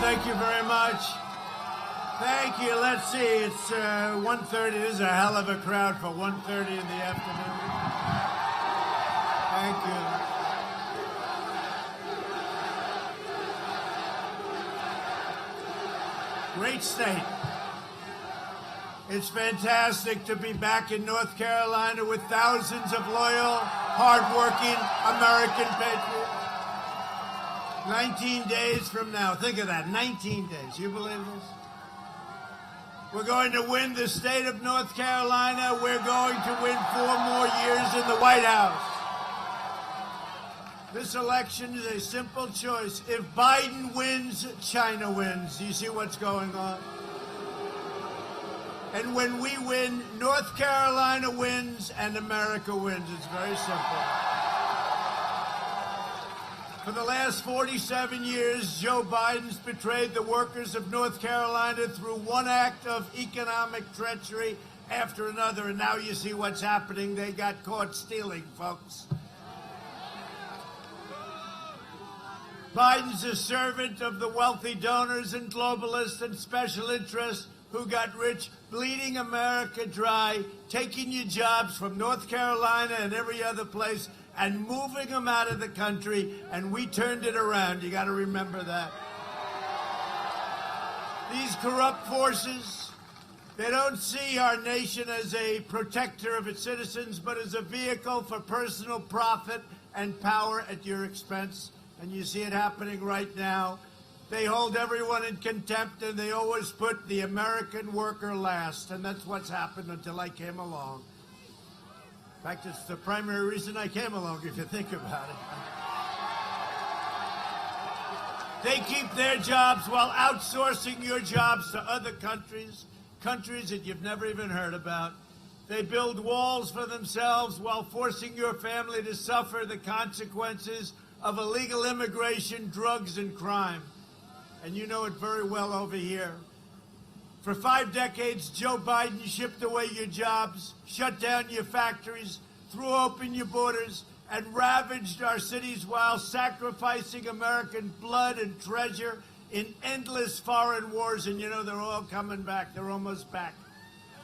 Thank you very much. Thank you. Let's see. It's 1:30. This is a hell of a crowd for 1:30 in the afternoon. Thank you. Great state. It's fantastic to be back in North Carolina with thousands of loyal, hardworking American patriots. 19 days from now. Think of that. 19 days. You believe this? We're going to win the state of North Carolina. We're going to win 4 more years in the White House. This election is a simple choice. If Biden wins, China wins. Do you see what's going on? And when we win, North Carolina wins and America wins. It's very simple. For the last 47 years, Joe Biden's betrayed the workers of North Carolina through one act of economic treachery after another. And now you see what's happening. They got caught stealing, folks. Biden's a servant of the wealthy donors and globalists and special interests who got rich, bleeding America dry, taking your jobs from North Carolina and every other place and moving them out of the country, and we turned it around. You got to remember that. These corrupt forces, they don't see our nation as a protector of its citizens, but as a vehicle for personal profit and power at your expense. And you see it happening right now. They hold everyone in contempt, and they always put the American worker last. And that's what's happened until I came along. In fact, it's the primary reason I came along, if you think about it. They keep their jobs while outsourcing your jobs to other countries, countries that you've never even heard about. They build walls for themselves while forcing your family to suffer the consequences of illegal immigration, drugs, and crime. And you know it very well over here. For 5 decades, Joe Biden shipped away your jobs, shut down your factories, threw open your borders, and ravaged our cities while sacrificing American blood and treasure in endless foreign wars. And you know, they're all coming back. They're almost back.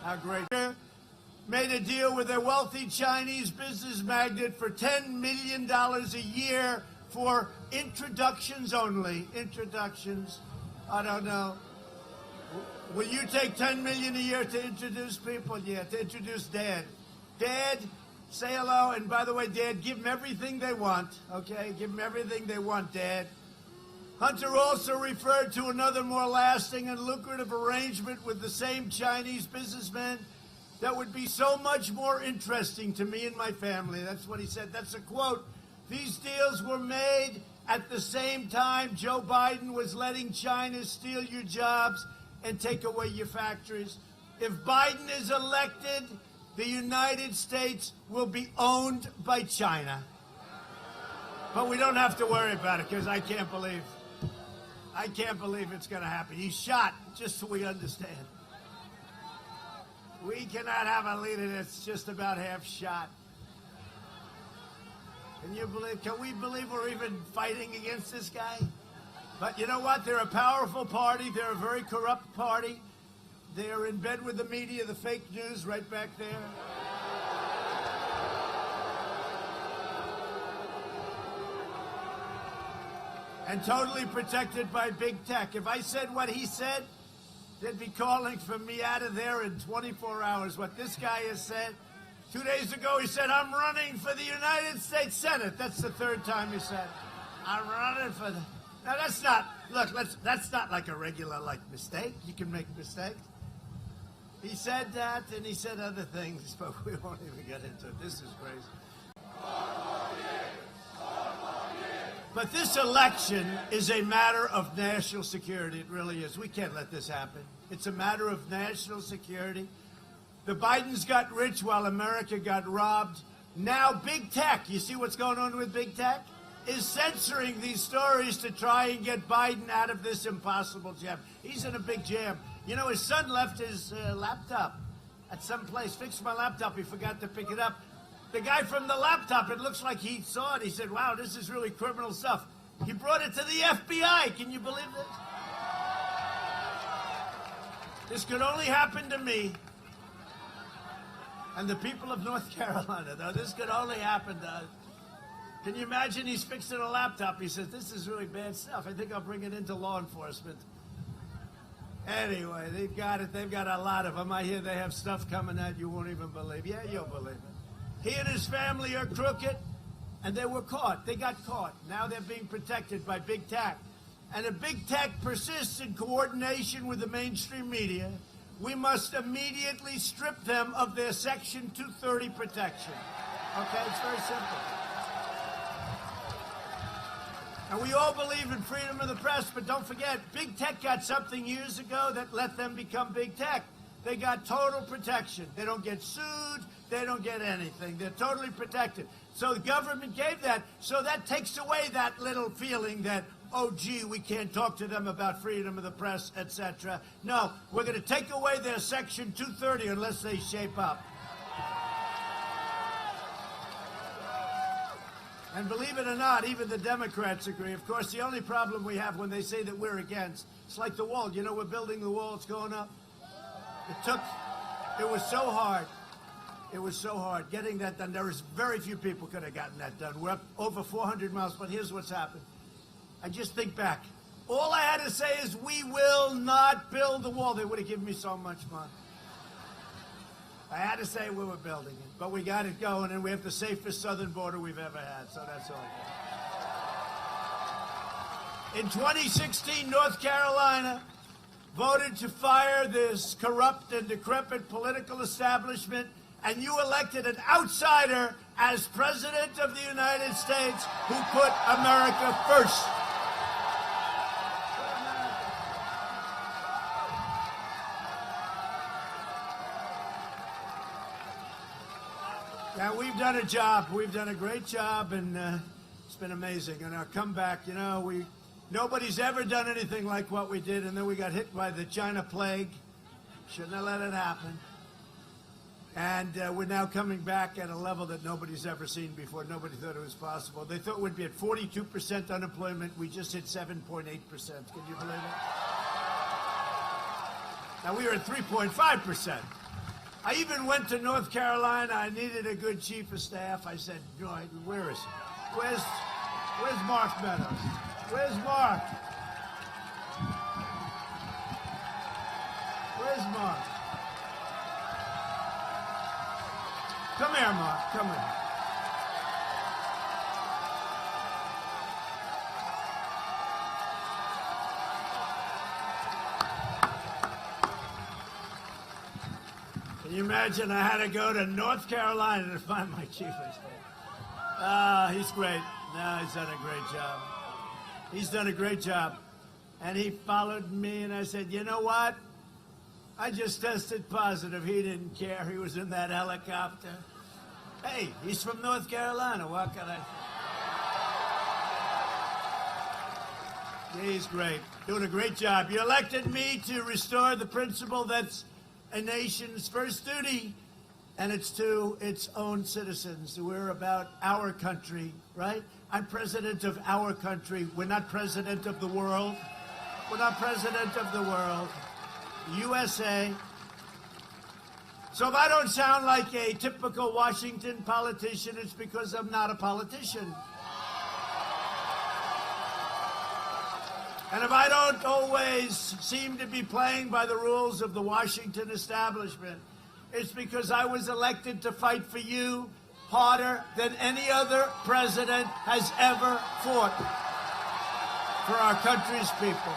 How great. Made a deal with a wealthy Chinese business magnate for $10 million a year for introductions only. Introductions. I don't know. Will you take $10 million a year to introduce people? Yeah, to introduce Dad. Dad, say hello. And by the way, Dad, give them everything they want, okay? Give them everything they want, Dad. Hunter also referred to another more lasting and lucrative arrangement with the same Chinese businessman that would be so much more interesting to me and my family. That's what he said. That's a quote. These deals were made at the same time Joe Biden was letting China steal your jobs and take away your factories. If Biden is elected, the United States will be owned by China. But we don't have to worry about it, because I can't believe it's going to happen. He's shot, just so we understand. We cannot have a leader that's just about half shot. Can we believe we're even fighting against this guy? But you know what? They're a powerful party. They're a very corrupt party. They're in bed with the media, the fake news right back there. And totally protected by big tech. If I said what he said, they'd be calling for me out of there in 24 hours. What this guy has said. 2 days ago, he said, I'm running for the United States Senate. That's the 3rd time he said, I'm running for the... Now, that's not, look, that's not like a regular, mistake. You can make mistakes. He said that, and he said other things, but we won't even get into it. This is crazy. But this election is a matter of national security. It really is. We can't let this happen. It's a matter of national security. The Bidens got rich while America got robbed. Now big tech, you see what's going on with big tech? Is censoring these stories to try and get Biden out of this impossible jam. He's in a big jam. You know, his son left his laptop at some place, fixed my laptop. He forgot to pick it up. The guy from the laptop, it looks like he saw it. He said, wow, this is really criminal stuff. He brought it to the FBI. Can you believe this? This could only happen to me and the people of North Carolina, though. This could only happen to us. Can you imagine he's fixing a laptop? He says, this is really bad stuff. I think I'll bring it into law enforcement. Anyway, they've got it. They've got a lot of them. I hear they have stuff coming out you won't even believe. Yeah, you'll believe it. He and his family are crooked, and they were caught. They got caught. Now they're being protected by big tech. And if big tech persists in coordination with the mainstream media, we must immediately strip them of their Section 230 protection. Okay, it's very simple. And we all believe in freedom of the press, but don't forget, big tech got something years ago that let them become big tech. They got total protection. They don't get sued. They don't get anything. They're totally protected. So the government gave that. So that takes away that little feeling that, oh, gee, we can't talk to them about freedom of the press, etc. No, we're going to take away their Section 230 unless they shape up. And believe it or not, even the Democrats agree. Of course, the only problem we have when they say that we're against, it's like the wall. You know, we're building the wall. It's going up. It was so hard. It was so hard getting that done. There was very few people could have gotten that done. We're up over 400 miles, but here's what's happened. I just think back. All I had to say is, we will not build the wall. They would have given me so much money. I had to say we were building it, but we got it going, and we have the safest southern border we've ever had, so that's all good. In 2016, North Carolina voted to fire this corrupt and decrepit political establishment, and you elected an outsider as President of the United States who put America first. Yeah, we've done a job. We've done a great job, and it's been amazing. And our comeback, you know, nobody's ever done anything like what we did, and then we got hit by the China plague. Shouldn't have let it happen. And we're now coming back at a level that nobody's ever seen before. Nobody thought it was possible. They thought we'd be at 42% unemployment. We just hit 7.8%. Can you believe it? Now, we were at 3.5%. I even went to North Carolina. I needed a good chief of staff. I said, where is he? Where's Mark Meadows? Where's Mark? Where's Mark? Come here, Mark. Come here. Can you imagine I had to go to North Carolina to find my chief of staff? He's great. No, he's done a great job. He's done a great job. And he followed me, and I said, you know what? I just tested positive. He didn't care. He was in that helicopter. Hey, he's from North Carolina. What can I say? He's great. Doing a great job. You elected me to restore the principle that's a nation's first duty, and it's to its own citizens. We're about our country, right? I'm president of our country. We're not president of the world. We're not president of the world. USA. So if I don't sound like a typical Washington politician, it's because I'm not a politician. And if I don't always seem to be playing by the rules of the Washington establishment, it's because I was elected to fight for you harder than any other president has ever fought for our country's people.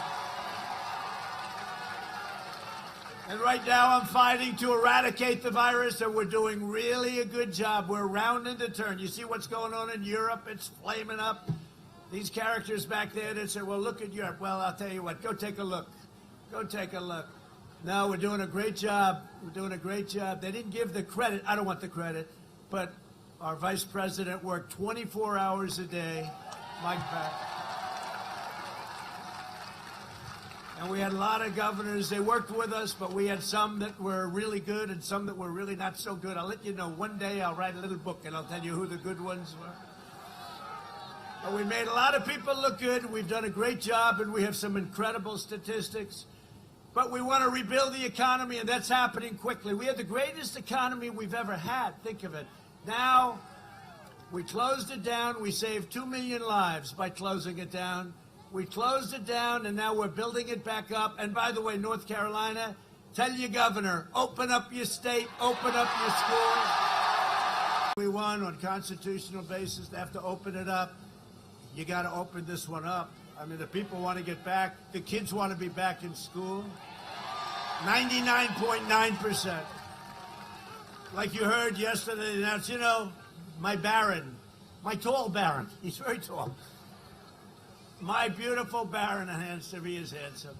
And right now I'm fighting to eradicate the virus, and we're doing really a good job. We're rounding the turn. You see what's going on in Europe? It's flaming up. These characters back there that say, well, look at Europe. Well, I'll tell you what, go take a look. Go take a look. No, we're doing a great job. We're doing a great job. They didn't give the credit. I don't want the credit. But our vice president worked 24 hours a day. Mike Pack. And we had a lot of governors. They worked with us, but we had some that were really good and some that were really not so good. I'll let you know. One day I'll write a little book, and I'll tell you who the good ones were. But we made a lot of people look good. We've done a great job, and we have some incredible statistics. But we want to rebuild the economy, and that's happening quickly. We have the greatest economy we've ever had. Think of it. Now, we closed it down. We saved 2 million lives by closing it down. We closed it down, and now we're building it back up. And by the way, North Carolina, tell your governor, open up your state, open up your schools. We won on constitutional basis. They have to open it up. You got to open this one up. I mean, the people want to get back. The kids want to be back in school. 99.9%. Like you heard yesterday, they announced, my Baron, my tall Baron, he's very tall. My beautiful Baron, he is handsome.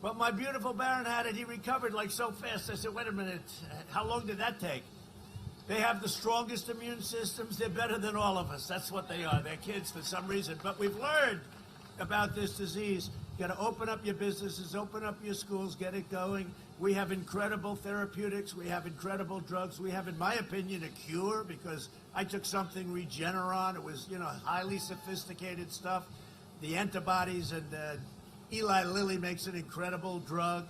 But my beautiful Baron had it, he recovered like so fast. I said, wait a minute, how long did that take? They have the strongest immune systems. They're better than all of us. That's what they are. They're kids for some reason. But we've learned about this disease. You got to open up your businesses, open up your schools, get it going. We have incredible therapeutics. We have incredible drugs. We have, in my opinion, a cure because I took something Regeneron. It was, highly sophisticated stuff. The antibodies, and Eli Lilly makes an incredible drug.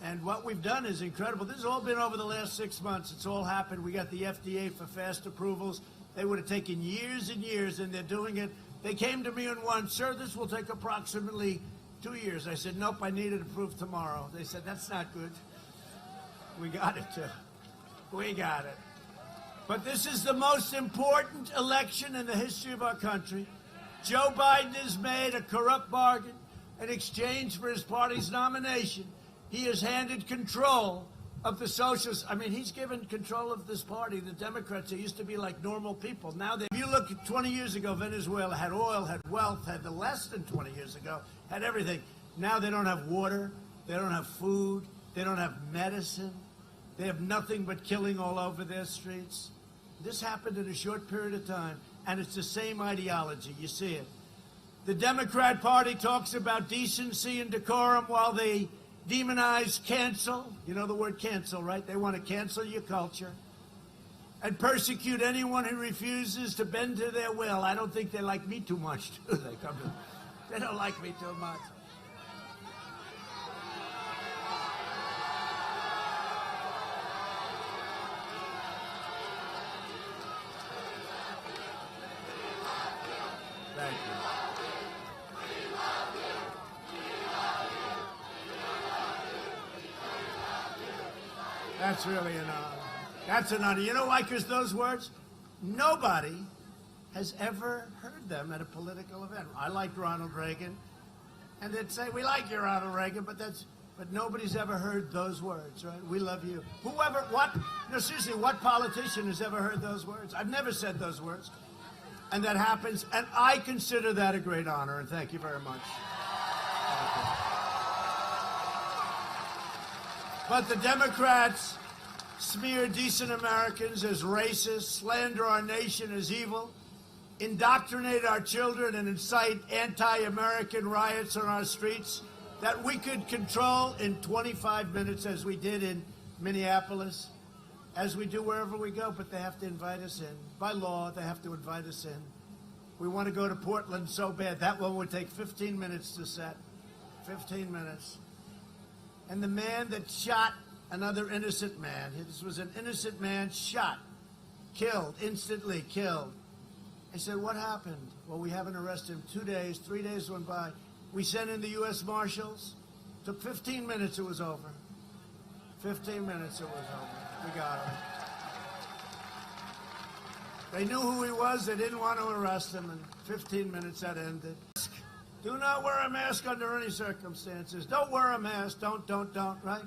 And what we've done is incredible. This has all been over the last 6 months. It's all happened. We got the FDA for fast approvals. They would have taken years and years, and they're doing it. They came to me and went, sir, this will take approximately 2 years. I said, nope, I need it approved tomorrow. They said, that's not good. We got it, too. We got it. But this is the most important election in the history of our country. Joe Biden has made a corrupt bargain in exchange for his party's nomination. He has handed control of the socialists. I mean, he's given control of this party. The Democrats, they used to be like normal people. Now, if you look at 20 years ago, Venezuela had oil, had wealth, had the less than 20 years ago, had everything. Now they don't have water. They don't have food. They don't have medicine. They have nothing but killing all over their streets. This happened in a short period of time, and it's the same ideology. You see it. The Democrat Party talks about decency and decorum while they demonize cancel. You know the word cancel, right? They want to cancel your culture and persecute anyone who refuses to bend to their will. I don't think they like me too much, do they? They don't like me too much. Thank you. That's really an honor. That's an honor. You know why? Because those words, nobody has ever heard them at a political event. I liked Ronald Reagan, and they'd say, we like you, Ronald Reagan, but nobody's ever heard those words, right? We love you. Seriously, what politician has ever heard those words? I've never said those words. And that happens, and I consider that a great honor, and thank you very much. But the Democrats smear decent Americans as racist, slander our nation as evil, indoctrinate our children, and incite anti-American riots on our streets that we could control in 25 minutes, as we did in Minneapolis, as we do wherever we go. But they have to invite us in. By law, they have to invite us in. We want to go to Portland so bad. That one would take 15 minutes to set. 15 minutes. And the man that shot another innocent man, this was an innocent man, shot, killed, instantly killed. I said, what happened? Well, we haven't arrested him. 2 days, 3 days went by. We sent in the U.S. Marshals. Took 15 minutes, it was over. 15 minutes, it was over. We got him. They knew who he was. They didn't want to arrest him. In 15 minutes, that ended. Do not wear a mask under any circumstances. Don't wear a mask. Don't, right?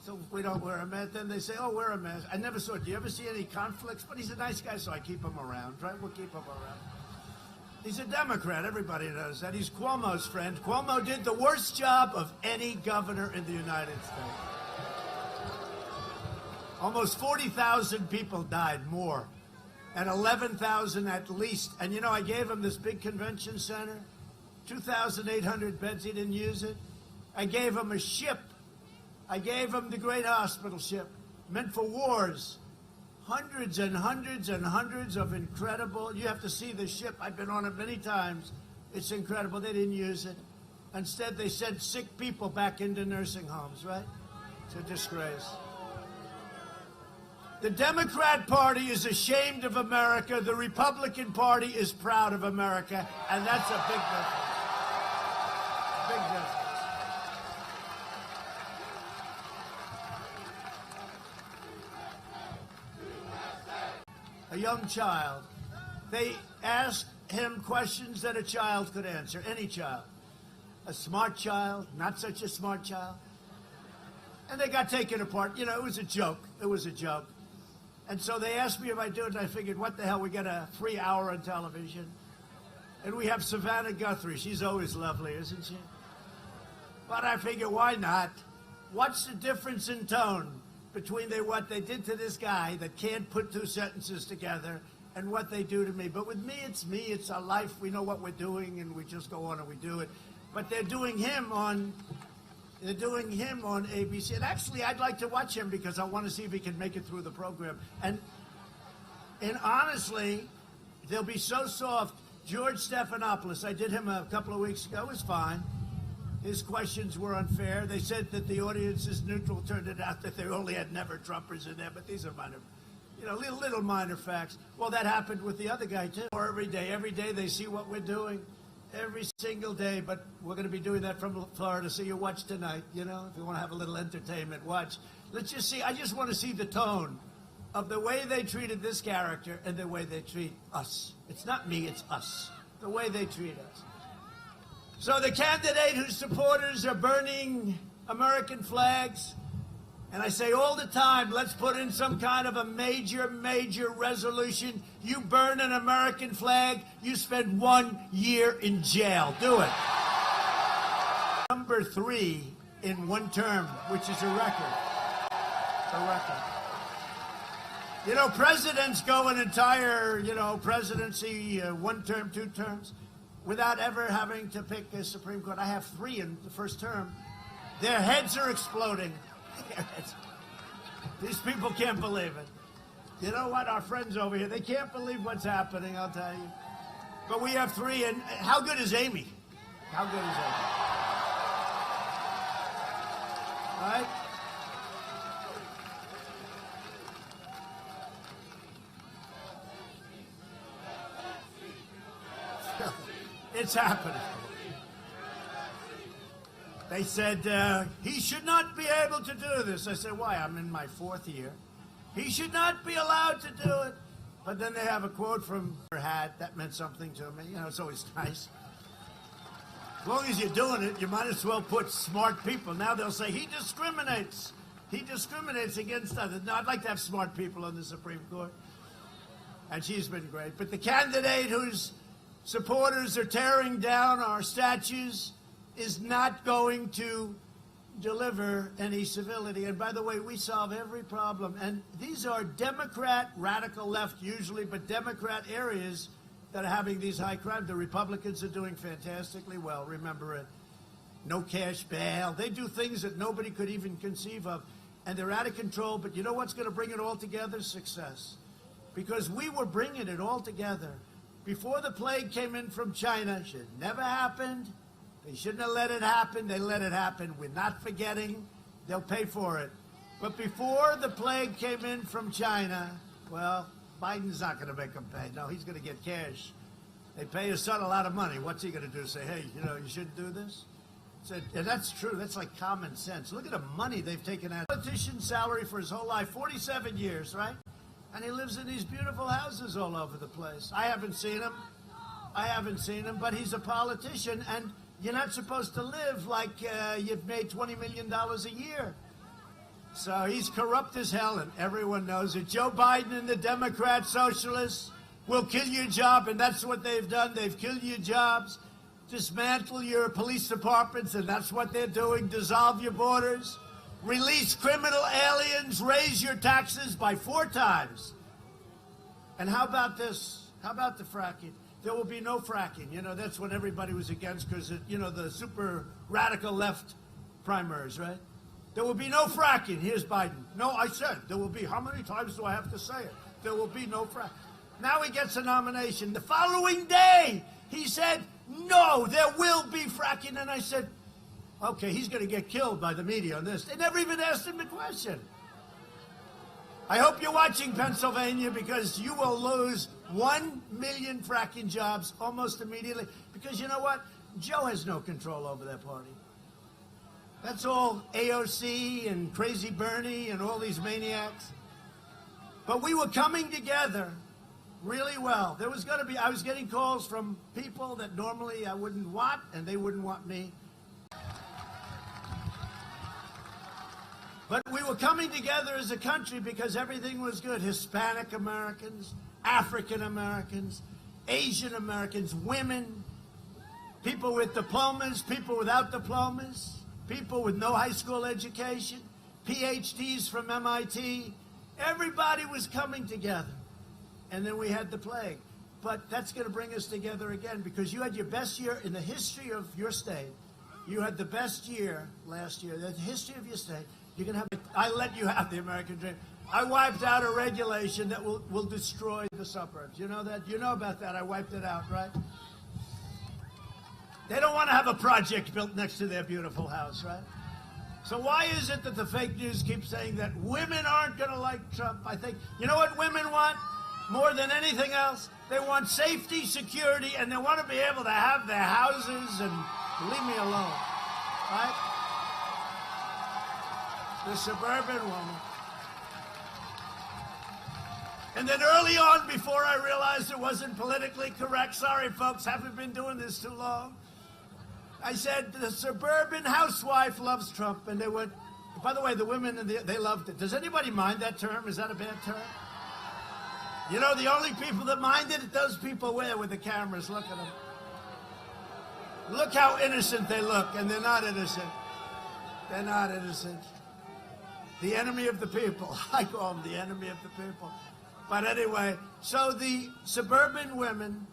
So if we don't wear a mask, then they say, oh, wear a mask. I never saw it. Do you ever see any conflicts? But he's a nice guy, so I keep him around, right? We'll keep him around. He's a Democrat. Everybody knows that. He's Cuomo's friend. Cuomo did the worst job of any governor in the United States. Almost 40,000 people died, more. And 11,000 at least. And, I gave him this big convention center. 2,800 beds, he didn't use it. I gave him a ship. I gave him the great hospital ship, meant for wars. Hundreds and hundreds and hundreds of incredible, you have to see the ship. I've been on it many times. It's incredible. They didn't use it. Instead, they sent sick people back into nursing homes, right? It's a disgrace. The Democrat Party is ashamed of America. The Republican Party is proud of America. And that's a big difference. Big difference. A young child. They asked him questions that a child could answer, any child. A smart child, not such a smart child. And they got taken apart. You know, it was a joke. It was a joke. And so they asked me if I do it, and I figured, what the hell, we get a free hour on television. And we have Savannah Guthrie. She's always lovely, isn't she? But I figure, why not? What's the difference in tone between what they did to this guy that can't put two sentences together and what they do to me? But with me, it's our life. We know what we're doing, and we just go on and we do it. But they're doing him on ABC. And actually, I'd like to watch him because I want to see if he can make it through the program. And honestly, they'll be so soft. George Stephanopoulos, I did him a couple of weeks ago. It was fine. His questions were unfair. They said that the audience is neutral. Turned it out that they only had never-Trumpers in there. But these are minor, little minor facts. Well, that happened with the other guy, too. Or every day they see what we're doing. Every single day, but we're going to be doing that from Florida, so you watch tonight, if you want to have a little entertainment, watch. Let's just see, I just want to see the tone of the way they treated this character and the way they treat us. It's not me, it's us. The way they treat us. So the candidate whose supporters are burning American flags, and I say all the time, let's put in some kind of a major resolution. You burn an American flag, you spend 1 year in jail. Do it. Number 3 in one term, which is a record. A record. Presidents go an entire, presidency, 1 term, 2 terms, without ever having to pick a Supreme Court. I have 3 in the first term. Their heads are exploding. These people can't believe it. You know what? Our friends over here, they can't believe what's happening, I'll tell you. But we have 3, and how good is Amy? How good is Amy? All right? It's happening. They said, he should not be able to do this. I said, why? I'm in my 4th year. He should not be allowed to do it. But then they have a quote from her hat. That meant something to me. It's always nice. As long as you're doing it, you might as well put smart people. Now they'll say, he discriminates. He discriminates against others. No, I'd like to have smart people on the Supreme Court. And she's been great. But the candidate whose supporters are tearing down our statues is not going to deliver any civility. And by the way, we solve every problem. And these are Democrat, radical left usually, but Democrat areas that are having these high crime. The Republicans are doing fantastically well. Remember it. No cash bail. They do things that nobody could even conceive of. And they're out of control. But you know what's going to bring it all together? Success. Because we were bringing it all together. Before the plague came in from China, it should never happened. They shouldn't have let it happen. They let it happen. We're not forgetting. They'll pay for it. But before the plague came in from China, well, Biden's not going to make them pay. No, he's going to get cash. They pay his son a lot of money. What's he going to do? Say, hey, you shouldn't do this? And that's true. That's like common sense. Look at the money they've taken out. Politician's salary for his whole life, 47 years, right? And he lives in these beautiful houses all over the place. I haven't seen him, but he's a politician, and you're not supposed to live like you've made $20 million a year. So he's corrupt as hell, and everyone knows it. Joe Biden and the Democrat socialists will kill your job, and that's what they've done. They've killed your jobs, dismantle your police departments, and that's what they're doing. Dissolve your borders, release criminal aliens, raise your taxes by 4 times. And how about this? How about the fracking? There will be no fracking. That's what everybody was against because, the super radical left primaries, right? There will be no fracking. Here's Biden. No, I said there will be. How many times do I have to say it? There will be no fracking. Now he gets a nomination. The following day, he said, no, there will be fracking. And I said, Okay, he's going to get killed by the media on this. They never even asked him a question. I hope you're watching Pennsylvania, because you will lose 1 million fracking jobs almost immediately. Because you know what? Joe has no control over that party. That's all AOC and Crazy Bernie and all these maniacs. But we were coming together really well. There was going to be, I was getting calls from people that normally I wouldn't want, and they wouldn't want me. But we were coming together as a country because everything was good. Hispanic Americans, African Americans, Asian Americans, women, people with diplomas, people without diplomas, people with no high school education, PhDs from MIT. Everybody was coming together. And then we had the plague. But that's going to bring us together again, because you had your best year in the history of your state. You had the best year last year, the history of your state. You're going to have. I let you have the American dream. I wiped out a regulation that will destroy the suburbs. You know that? You know about that. I wiped it out, right? They don't want to have a project built next to their beautiful house, right? So why is it that the fake news keeps saying that women aren't going to like Trump? I think, you know what women want more than anything else? They want safety, security, and they want to be able to have their houses and leave me alone, right? The suburban woman. And then early on, before I realized it wasn't politically correct, sorry folks, haven't been doing this too long, I said the suburban housewife loves Trump, and they went, by the way, the women, they loved it. Does anybody mind that term? Is that a bad term? You know, the only people that mind it, those people with the cameras. Look at them. Look how innocent they look, and they're not innocent. They're not innocent. The enemy of the people. I call them the enemy of the people. But anyway, so the suburban women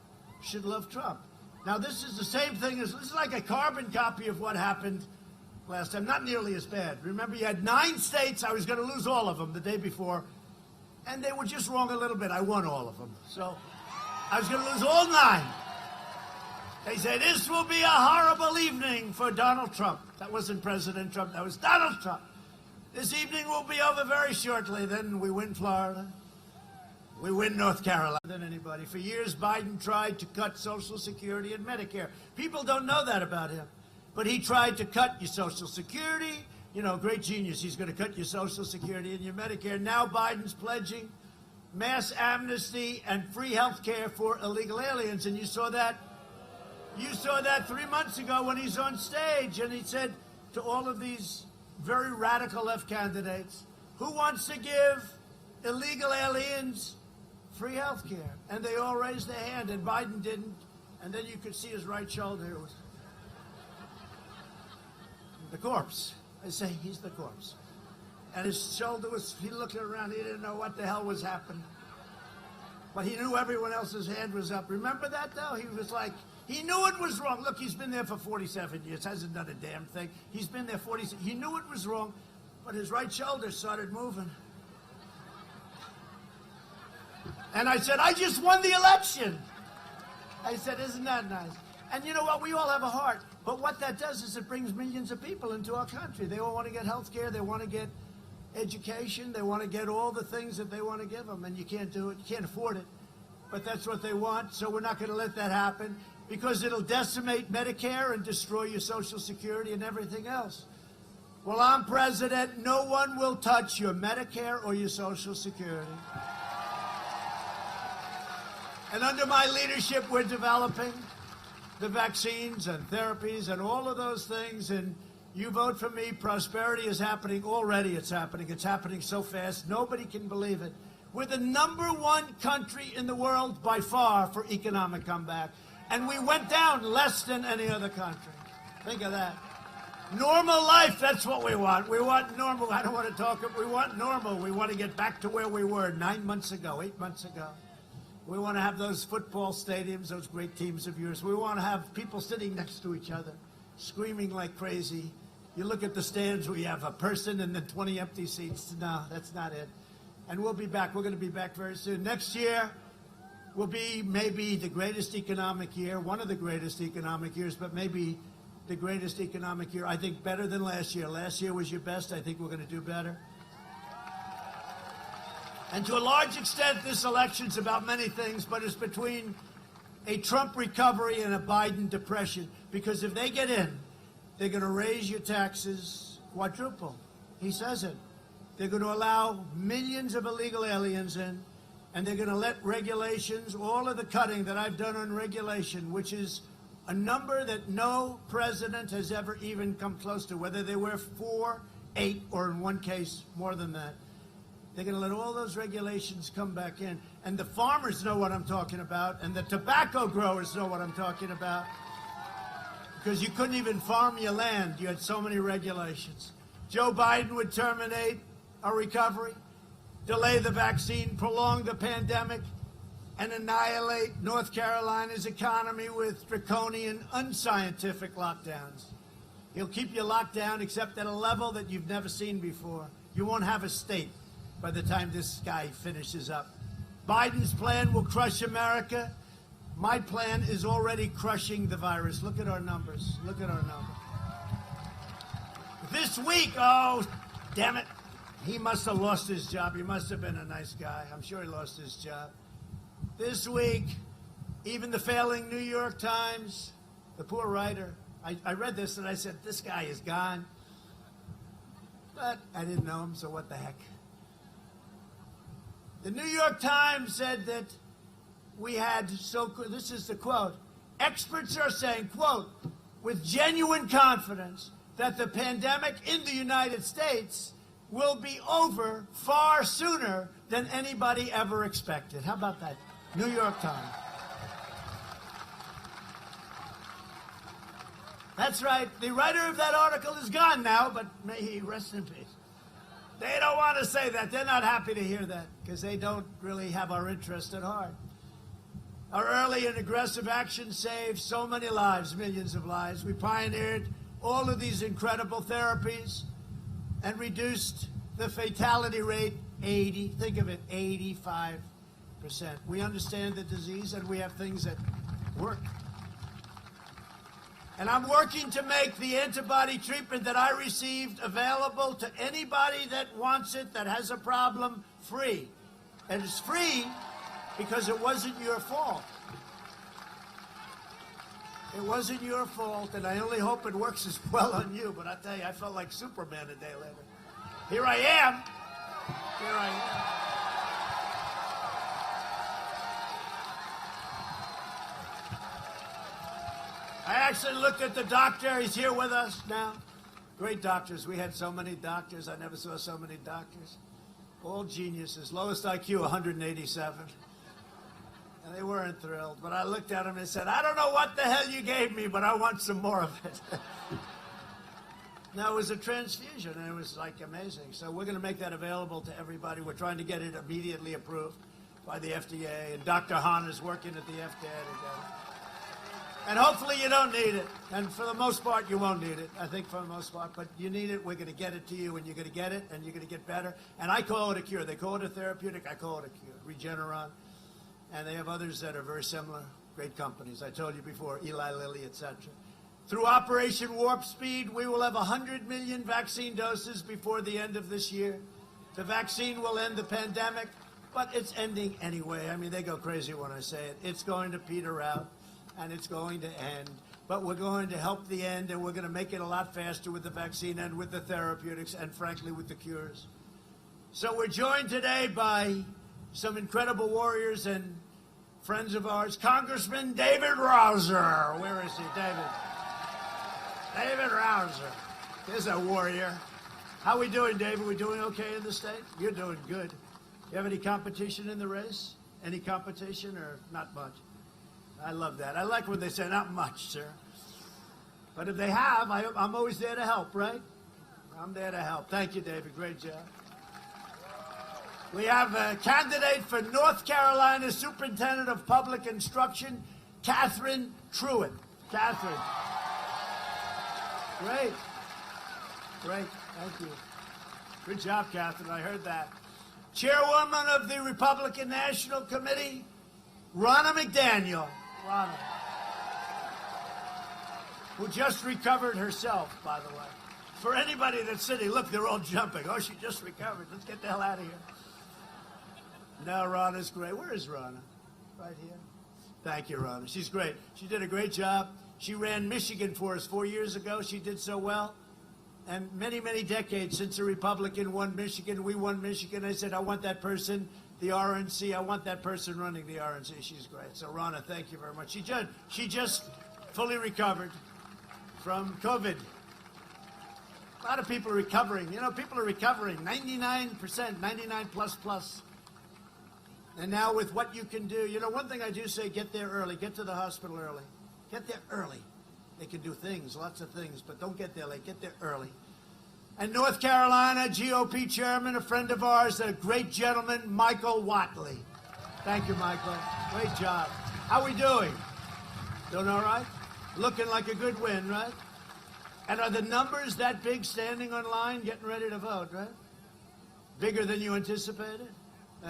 should love Trump. Now, this is the same thing as, this is like a carbon copy of what happened last time. Not nearly as bad. Remember, you had 9 states. I was going to lose all of them the day before. And they were just wrong a little bit. I won all of them. So I was going to lose all 9. They say, this will be a horrible evening for Donald Trump. That wasn't President Trump. That was Donald Trump. This evening will be over very shortly. Then we win Florida. We win North Carolina than anybody. For years, Biden tried to cut Social Security and Medicare. People don't know that about him. But he tried to cut your Social Security. You know, great genius. He's going to cut your Social Security and your Medicare. Now Biden's pledging mass amnesty and free health care for illegal aliens. And you saw that. You saw that 3 months ago when he's on stage. And he said to all of these very radical left candidates, who wants to give illegal aliens free health care? And they all raised their hand, and Biden didn't. And then you could see his right shoulder. It was the corpse. I say he's the corpse. And his shoulder was, he looked around, he didn't know what the hell was happening. But he knew everyone else's hand was up. Remember that, though? He was like, he knew it was wrong. Look, he's been there for 47 years, hasn't done a damn thing. He's been there 47. He knew it was wrong, but his right shoulder started moving. And I said, I just won the election. I said, isn't that nice? And you know what? We all have a heart. But what that does is it brings millions of people into our country. They all want to get health care. They want to get education. They want to get all the things that they want to give them. And you can't do it. You can't afford it. But that's what they want. So we're not going to let that happen, because it'll decimate Medicare and destroy your Social Security and everything else. Well, I'm president. No one will touch your Medicare or your Social Security. And under my leadership, we're developing the vaccines and therapies and all of those things. And you vote for me, prosperity is happening. Already it's happening. It's happening so fast, nobody can believe it. We're the #1 country in the world by far for economic comeback. And we went down less than any other country. Think of that. Normal life, that's what we want. We want normal. I don't want to talk. We want normal. We want to get back to where we were 9 months ago, 8 months ago. We want to have those football stadiums, those great teams of yours. We want to have people sitting next to each other, screaming like crazy. You look at the stands, we have a person and then 20 empty seats. No, that's not it. And we'll be back. We're going to be back very soon. Next year will be maybe the greatest economic year, one of the greatest economic years, but maybe the greatest economic year. I think better than last year. Last year was your best. I think we're going to do better. And to a large extent, this election's about many things, but it's between a Trump recovery and a Biden depression. Because if they get in, they're going to raise your taxes quadruple. He says it. They're going to allow millions of illegal aliens in, and they're going to let regulations, all of the cutting that I've done on regulation, which is a number that no president has ever even come close to, whether they were 4, 8, or in one case more than that. They're going to let all those regulations come back in. And the farmers know what I'm talking about, and the tobacco growers know what I'm talking about, because you couldn't even farm your land. You had so many regulations. Joe Biden would terminate a recovery, delay the vaccine, prolong the pandemic, and annihilate North Carolina's economy with draconian, unscientific lockdowns. He'll keep you locked down except at a level that you've never seen before. You won't have a state by the time this guy finishes up. Biden's plan will crush America. My plan is already crushing the virus. Look at our numbers. Look at our numbers. This week, oh, damn it. He must have lost his job. He must have been a nice guy. I'm sure he lost his job. This week, even the failing New York Times, the poor writer, I read this and I said, this guy is gone. But I didn't know him, so what the heck. The New York Times said that we had, this is the quote, experts are saying, quote, with genuine confidence that the pandemic in the United States will be over far sooner than anybody ever expected. How about that? New York Times. That's right. The writer of that article is gone now, but may he rest in peace. They don't want to say that. They're not happy to hear that because they don't really have our interest at heart. Our early and aggressive action saved so many lives, millions of lives. We pioneered all of these incredible therapies and reduced the fatality rate 80, think of it, 85%. We understand the disease and we have things that work. And I'm working to make the antibody treatment that I received available to anybody that wants it, that has a problem, free. And it's free because it wasn't your fault. It wasn't your fault, and I only hope it works as well on you. But I tell you, I felt like Superman a day later. Here I am. Here I am. I actually looked at the doctor. He's here with us now. Great doctors. We had so many doctors. I never saw so many doctors. All geniuses. Lowest IQ, 187. And they weren't thrilled. But I looked at him and said, I don't know what the hell you gave me, but I want some more of it. Now, it was a transfusion, and it was, like, amazing. So we're going to make that available to everybody. We're trying to get it immediately approved by the FDA. And Dr. Hahn is working at the FDA to get it. And hopefully you don't need it. And for the most part, you won't need it, I think, for the most part. But you need it. We're going to get it to you, and you're going to get it, and you're going to get better. And I call it a cure. They call it a therapeutic. I call it a cure. Regeneron. And they have others that are very similar. Great companies. I told you before, Eli Lilly, etc. Through Operation Warp Speed, we will have 100 million vaccine doses before the end of this year. The vaccine will end the pandemic, but it's ending anyway. I mean, they go crazy when I say it. It's going to peter out. And it's going to end. But we're going to help the end, and we're going to make it a lot faster with the vaccine and with the therapeutics and, frankly, with the cures. So we're joined today by some incredible warriors and friends of ours. Congressman David Rouzer. Where is he, David? David Rouzer. Here's a warrior. How we doing, David? We doing okay in the state? You're doing good. You have any competition in the race? Any competition or not much? I love that. I like when they say, not much, sir. But if they have, I'm always there to help, right? I'm there to help. Thank you, David. Great job. We have a candidate for North Carolina Superintendent of Public Instruction, Catherine Truitt. Catherine. Great. Great. Thank you. Good job, Catherine. I heard that. Chairwoman of the Republican National Committee, Ronna McDaniel. Ronna. who just recovered herself, by the way. For anybody that's sitting, look, they're all jumping. Oh, she just recovered. Let's get the hell out of here. No, Rana's great. Where is Rana? Right here. Thank you, Rana. She's great. She did a great job. She ran Michigan for us 4 years ago. She did so well. And many, many decades since a Republican won Michigan, we won Michigan. I said, I want that person, the RNC. I want that person running the RNC. She's great. So, Rana, thank you very much. She just fully recovered from COVID. A lot of people are recovering. You know, people are recovering. 99%, 99 plus. And now with what you can do, you know, one thing I do say, get there early. Get to the hospital early. Get there early. They can do things, lots of things, but don't get there late. Get there early. And North Carolina GOP chairman, a friend of ours, a great gentleman, Michael Whatley. Thank you, Michael. Great job. How we doing? Doing all right? Looking like a good win, right? And are the numbers that big standing on line, getting ready to vote, right? Bigger than you anticipated?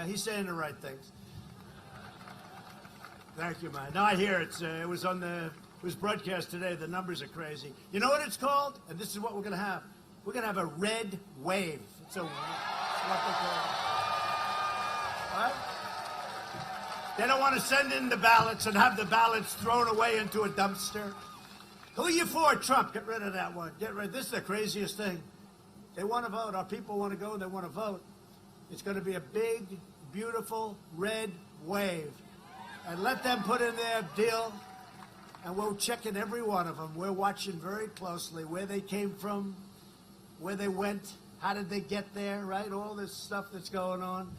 He's saying the right things. Thank you, man. No, I hear it was broadcast today. The numbers are crazy. You know what it's called? And this is what we're going to have. We're going to have a red wave. It's what they call it. Right? They don't want to send in the ballots and have the ballots thrown away into a dumpster. Who are you for, Trump? Get rid of that one. Get rid. This is the craziest thing. They want to vote. Our people want to go. They want to vote. It's going to be a big, beautiful red wave. And let them put in their deal. And we're checking every one of them. We're watching very closely where they came from, where they went, how did they get there, right? All this stuff that's going on.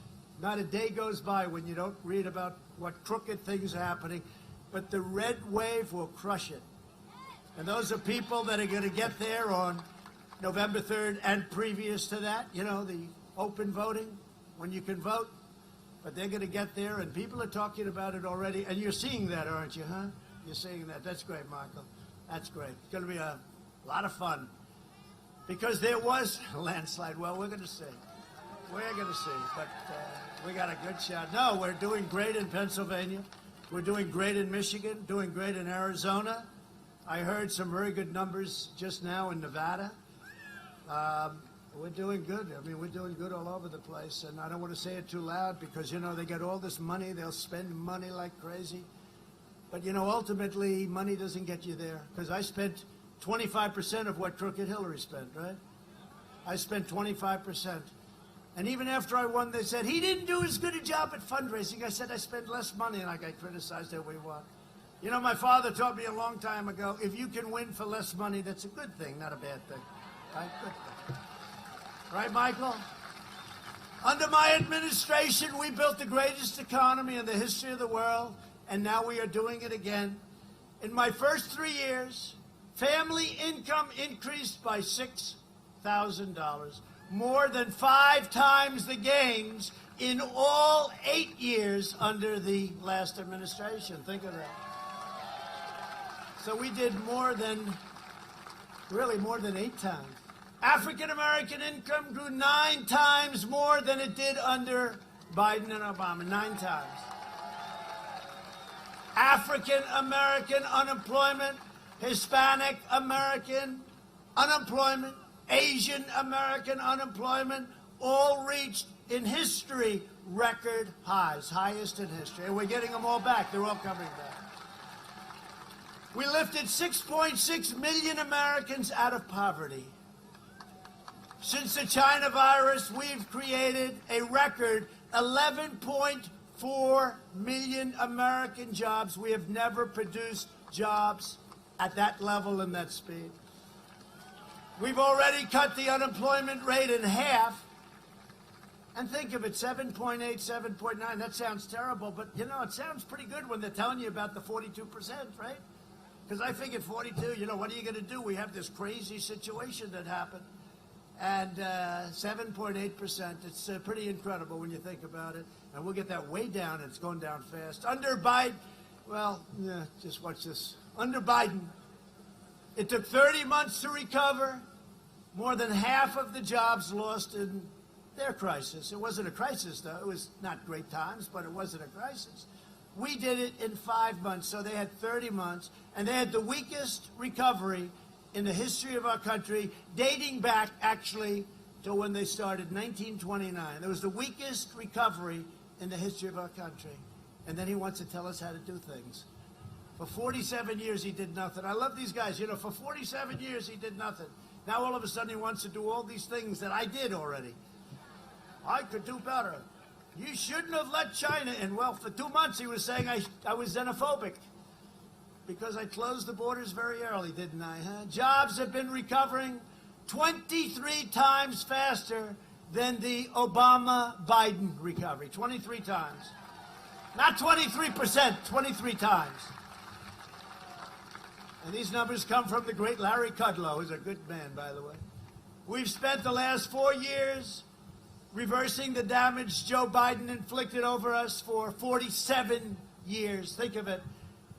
Not a day goes by when you don't read about what crooked things are happening. But the red wave will crush it. And those are people that are going to get there on November 3rd and previous to that, you know, the open voting, when you can vote. But they're going to get there, and people are talking about it already. And you're seeing that, aren't you, huh? You're seeing that. That's great, Michael. That's great. It's going to be a lot of fun. Because there was a landslide. Well, we're going to see. We're going to see. But we got a good shot. No, we're doing great in Pennsylvania. We're doing great in Michigan, doing great in Arizona. I heard some very good numbers just now in Nevada. We're doing good. I mean, we're doing good all over the place. And I don't want to say it too loud because, you know, they get all this money. They'll spend money like crazy. But, you know, ultimately, money doesn't get you there. Because I spent 25% of what Crooked Hillary spent, right? I spent 25%. And even after I won, they said, he didn't do as good a job at fundraising. I said, I spent less money, and I got criticized that we won. You know, my father taught me a long time ago, if you can win for less money, that's a good thing, not a bad thing. Right? Good thing. Right, Michael? Under my administration, we built the greatest economy in the history of the world, and now we are doing it again. In my first 3 years, family income increased by $6,000, more than 5 times the gains in all 8 years under the last administration. Think of that. So we did really more than 8 times. African-American income grew 9 times more than it did under Biden and Obama, 9 times. African-American unemployment, Hispanic American unemployment, Asian American unemployment, all reached in history record highs, highest in history. And we're getting them all back. They're all coming back. We lifted 6.6 million Americans out of poverty. Since the China virus, we've created a record 11.4 million American jobs. We have never produced jobs at that level and that speed. We've already cut the unemployment rate in half. And think of it, 7.8, 7.9, that sounds terrible, but, you know, it sounds pretty good when they're telling you about the 42%, right? Because I figured 42, you know, what are you going to do? We have this crazy situation that happened. And 7.8%, it's pretty incredible when you think about it. And we'll get that way down, and it's going down fast. Under Biden, well, yeah, just watch this. Under Biden, it took 30 months to recover. More than half of the jobs lost in their crisis. It wasn't a crisis, though. It was not great times, but it wasn't a crisis. We did it in 5 months, so they had 30 months, and they had the weakest recovery in the history of our country, dating back, actually, to when they started, 1929. There was the weakest recovery in the history of our country. And then he wants to tell us how to do things. For 47 years, he did nothing. I love these guys. You know, for 47 years, he did nothing. Now, all of a sudden, he wants to do all these things that I did already. I could do better. You shouldn't have let China in. Well, for 2 months, he was saying I was xenophobic because I closed the borders very early, didn't I? Huh? Jobs have been recovering 23 times faster than the Obama-Biden recovery. 23 times. Not 23%, 23 times. And these numbers come from the great Larry Kudlow, who's a good man, by the way. We've spent the last 4 years reversing the damage Joe Biden inflicted over us for 47 years. Think of it.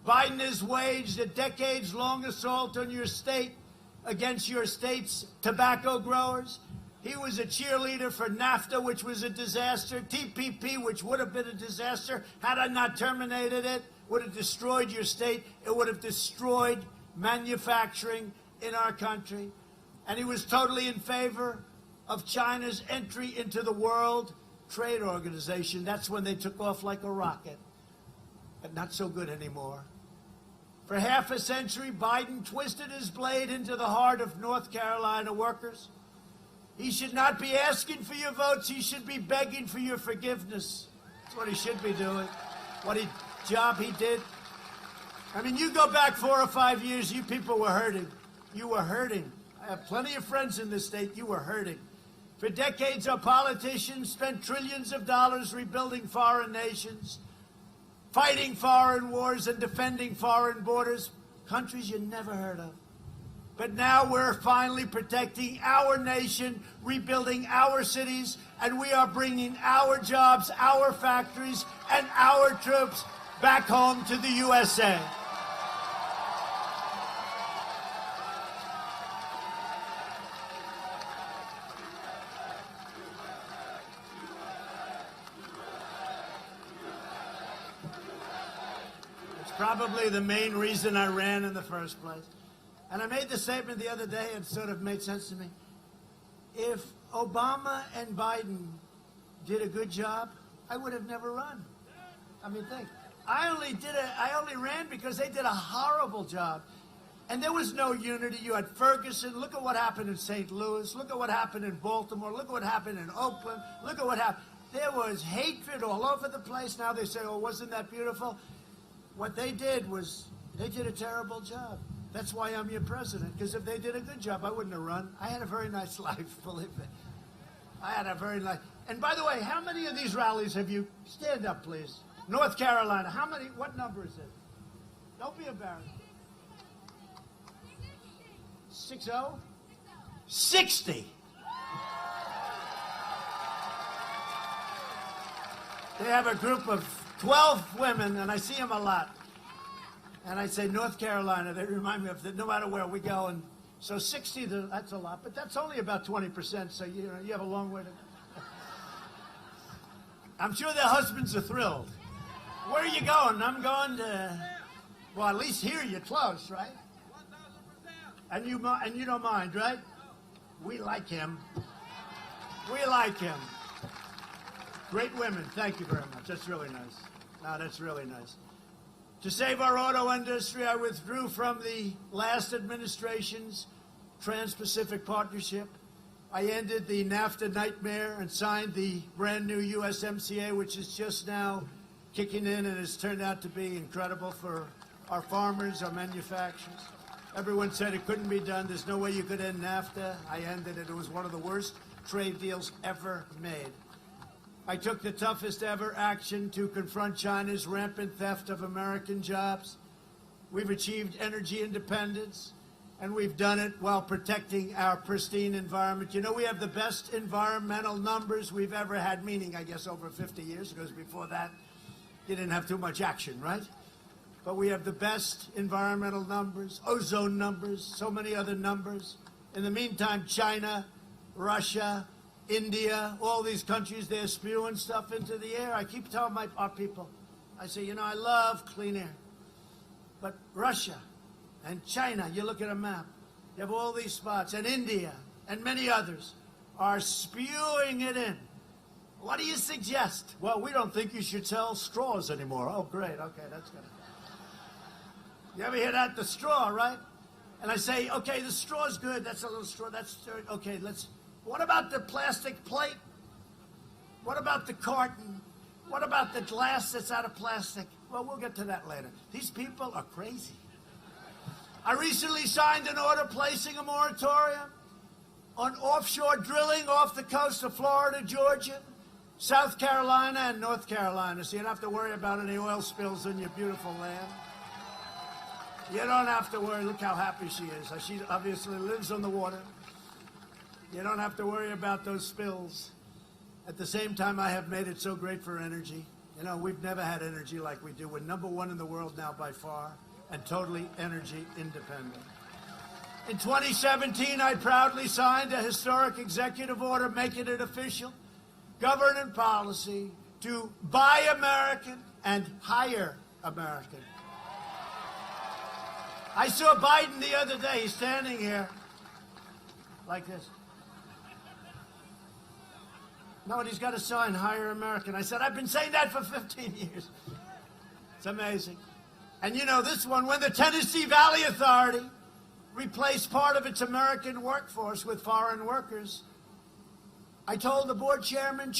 Biden has waged a decades-long assault on your state against your state's tobacco growers. He was a cheerleader for NAFTA, which was a disaster. TPP, which would have been a disaster had I not terminated it, would have destroyed your state. It would have destroyed manufacturing in our country. And he was totally in favor of China's entry into the World Trade Organization. That's when they took off like a rocket. But not so good anymore. For half a century, Biden twisted his blade into the heart of North Carolina workers. He should not be asking for your votes. He should be begging for your forgiveness. That's what he should be doing. Job he did. I mean, you go back 4 or 5 years, you people were hurting. You were hurting. I have plenty of friends in this state. You were hurting. For decades, our politicians spent trillions of dollars rebuilding foreign nations, fighting foreign wars and defending foreign borders, countries you never heard of. But now we're finally protecting our nation, rebuilding our cities, and we are bringing our jobs, our factories, and our troops back home to the USA. It's probably the main reason I ran in the first place. And I made the statement the other day, and sort of made sense to me. If Obama and Biden did a good job, I would have never run. I mean, think. I only ran because they did a horrible job. And there was no unity. You had Ferguson. Look at what happened in St. Louis. Look at what happened in Baltimore. Look at what happened in Oakland. Look at what happened. There was hatred all over the place. Now they say, oh, wasn't that beautiful? What they did was, they did a terrible job. That's why I'm your president, because if they did a good job, I wouldn't have run. I had a very nice life, believe me. I had a very nice... And by the way, how many of these rallies have you... Stand up, please. North Carolina, how many... What number is it? Don't be embarrassed. 60? 60! They have a group of 12 women, and I see them a lot. And I say, North Carolina, they remind me of that no matter where we go. And so 60, that's a lot, but that's only about 20%, so you have a long way to go. I'm sure their husbands are thrilled. Where are you going? I'm going to, well, at least here you're close, right? 1,000%. And you don't mind, right? We like him. We like him. Great women. Thank you very much. That's really nice. No, that's really nice. To save our auto industry, I withdrew from the last administration's Trans-Pacific Partnership. I ended the NAFTA nightmare and signed the brand new USMCA, which is just now kicking in and has turned out to be incredible for our farmers, our manufacturers. Everyone said it couldn't be done. There's no way you could end NAFTA. I ended it. It was one of the worst trade deals ever made. I took the toughest ever action to confront China's rampant theft of American jobs. We've achieved energy independence, and we've done it while protecting our pristine environment. You know, we have the best environmental numbers we've ever had, meaning, I guess, over 50 years, because before that, you didn't have too much action, right? But we have the best environmental numbers, ozone numbers, so many other numbers. In the meantime, China, Russia, India, all these countries, they're spewing stuff into the air. I keep telling our people, I say, I love clean air. But Russia and China, you look at a map, you have all these spots, and India and many others are spewing it in. What do you suggest? Well, we don't think you should sell straws anymore. Oh, great. Okay, that's good. You ever hear that? The straw, right? And I say, okay, the straw's good. That's a little straw. That's okay. What about the plastic plate? What about the carton? What about the glass that's out of plastic? Well, we'll get to that later. These people are crazy. I recently signed an order placing a moratorium on offshore drilling off the coast of Florida, Georgia, South Carolina, and North Carolina, so you don't have to worry about any oil spills in your beautiful land. You don't have to worry. Look how happy she is. She obviously lives on the water. You don't have to worry about those spills. At the same time, I have made it so great for energy. We've never had energy like we do. We're #1 in the world now by far, and totally energy independent. In 2017, I proudly signed a historic executive order making it official government policy to buy American and hire American. I saw Biden the other day. He's standing here like this. No, and he's got a sign, hire American. I said, I've been saying that for 15 years. It's amazing. And this one, when the Tennessee Valley Authority replaced part of its American workforce with foreign workers, I told the board chairman,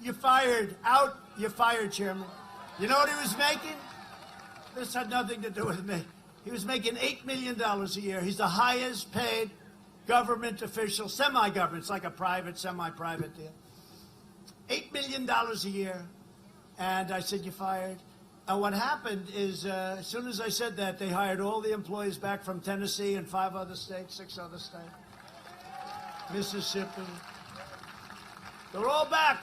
you're fired. Out, you're fired, Chairman. You know what he was making? This had nothing to do with me. He was making $8 million a year. He's the highest paid government official, semi-government. It's like a private, semi-private deal. $8 million a year. And I said, you're fired. And what happened is, as soon as I said that, they hired all the employees back from Tennessee and 5 other states, 6 other states, Mississippi. They're all back,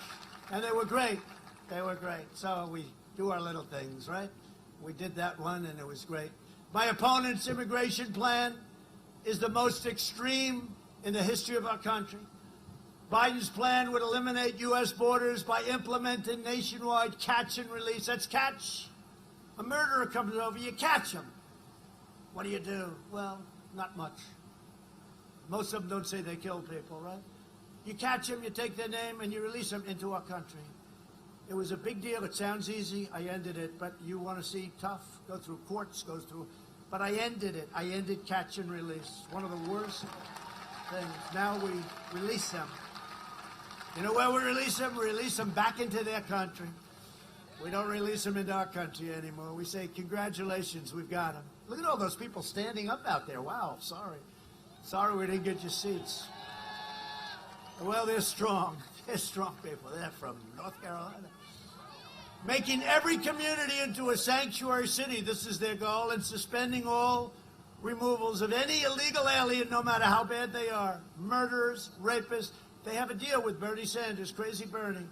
and they were great. They were great. So we do our little things, right? We did that one, and it was great. My opponent's immigration plan is the most extreme in the history of our country. Biden's plan would eliminate U.S. borders by implementing nationwide catch and release. That's catch. A murderer comes over, you catch him. What do? Well, not much. Most of them don't say they kill people, right? You catch them, you take their name, and you release them into our country. It was a big deal. It sounds easy. I ended it. But you want to see tough? Go through courts, go through. But I ended it. I ended catch and release. One of the worst things. Now we release them. You know where we release them? We release them back into their country. We don't release them into our country anymore. We say, congratulations, we've got them. Look at all those people standing up out there. Wow, sorry. Sorry we didn't get your seats. Well, they're strong. They're strong people. They're from North Carolina. Making every community into a sanctuary city. This is their goal. And suspending all removals of any illegal alien, no matter how bad they are. Murderers, rapists. They have a deal with Bernie Sanders, Crazy Bernie.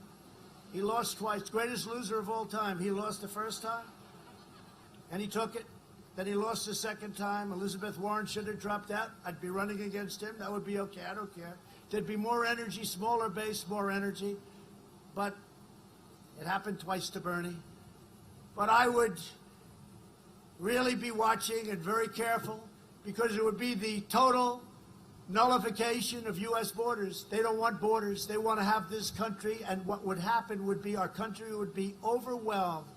He lost twice. Greatest loser of all time. He lost the first time, and he took it. Then he lost the second time. Elizabeth Warren should have dropped out. I'd be running against him. That would be okay. I don't care. There'd be more energy, smaller base, more energy. But it happened twice to Bernie. But I would really be watching and very careful, because it would be the total nullification of U.S. borders. They don't want borders. They want to have this country, and what would happen would be our country would be overwhelmed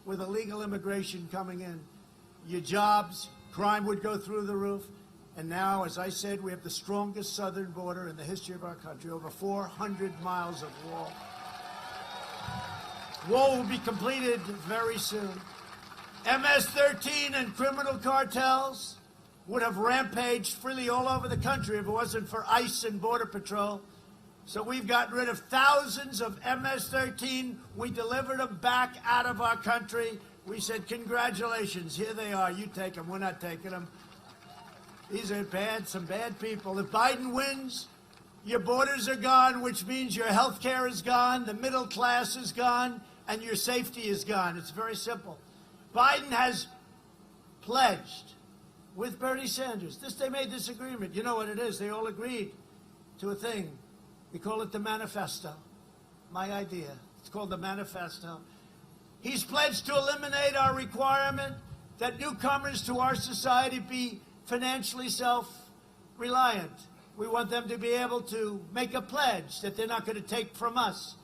with illegal immigration coming in. Your jobs, crime would go through the roof. And now, as I said, we have the strongest southern border in the history of our country, over 400 miles of wall. Wall will be completed very soon. MS-13 and criminal cartels would have rampaged freely all over the country if it wasn't for ICE and Border Patrol. So we've gotten rid of thousands of MS-13. We delivered them back out of our country. We said, congratulations, here they are. You take them. We're not taking them. These are bad, some bad people. If Biden wins, your borders are gone, which means your health care is gone, the middle class is gone, and your safety is gone. It's very simple. Biden has pledged with Bernie Sanders. They made this agreement. You know what it is. They all agreed to a thing. We call it the manifesto. My idea. It's called the manifesto. He's pledged to eliminate our requirement that newcomers to our society be financially self-reliant. We want them to be able to make a pledge that they're not going to take from us.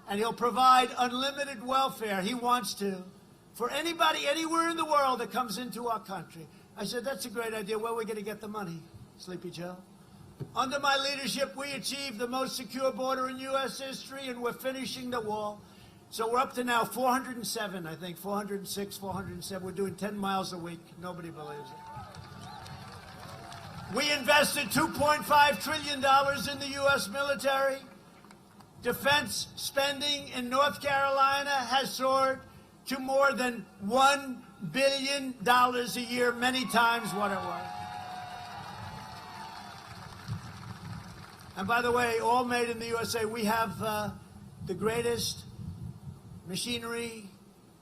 And he'll provide unlimited welfare. He wants to. For anybody anywhere in the world that comes into our country. I said, that's a great idea. Where are we going to get the money, Sleepy Joe? Under my leadership, we achieved the most secure border in U.S. history, and we're finishing the wall. So we're up to now 407, I think, 406, 407. We're doing 10 miles a week. Nobody believes it. We invested $2.5 trillion in the U.S. military. Defense spending in North Carolina has soared to more than $1 billion a year, many times what it was. And by the way, all made in the USA. We have the greatest machinery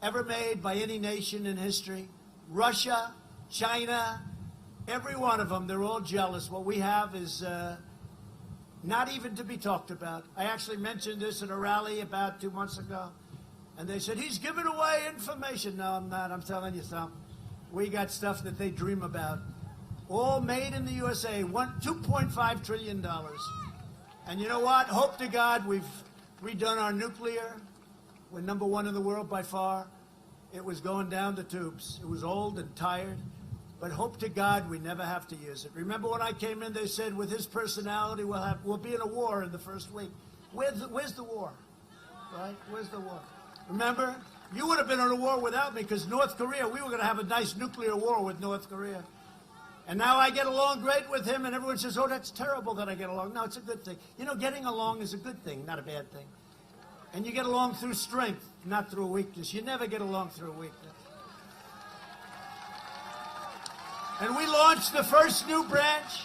ever made by any nation in history. Russia, China, every one of them, they're all jealous. What we have is not even to be talked about. I actually mentioned this at a rally about 2 months ago, and they said, he's giving away information. No, I'm not. I'm telling you something. We got stuff that they dream about. All made in the USA, $2.5 trillion. And you know what? Hope to God we've redone our nuclear. We're #1 in the world by far. It was going down the tubes. It was old and tired. But hope to God we never have to use it. Remember when I came in, they said, with his personality, we'll be in a war in the first week. Where's the war? Right? Where's the war? Remember? You would have been in a war without me, because North Korea, we were going to have a nice nuclear war with North Korea. And now I get along great with him, and everyone says, oh, that's terrible that I get along. No, it's a good thing. You know, getting along is a good thing, not a bad thing. And you get along through strength, not through weakness. You never get along through weakness. And we launched the first new branch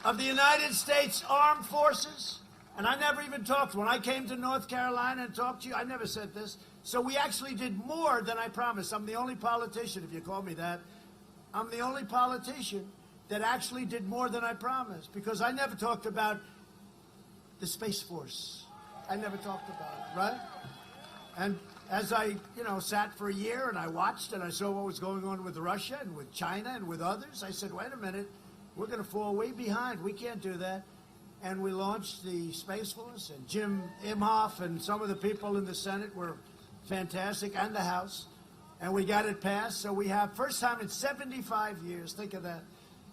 of the United States Armed Forces. And I never even talked. When I came to North Carolina and talked to you, I never said this. So we actually did more than I promised. I'm the only politician, if you call me that. I'm the only politician that actually did more than I promised, because I never talked about the Space Force. I never talked about it, right? And as I, sat for a year and I watched and I saw what was going on with Russia and with China and with others, I said, wait a minute, we're going to fall way behind. We can't do that. And we launched the Space Force, and Jim Imhoff and some of the people in the Senate were fantastic, and the House. And we got it passed. So we have, first time in 75 years, think of that,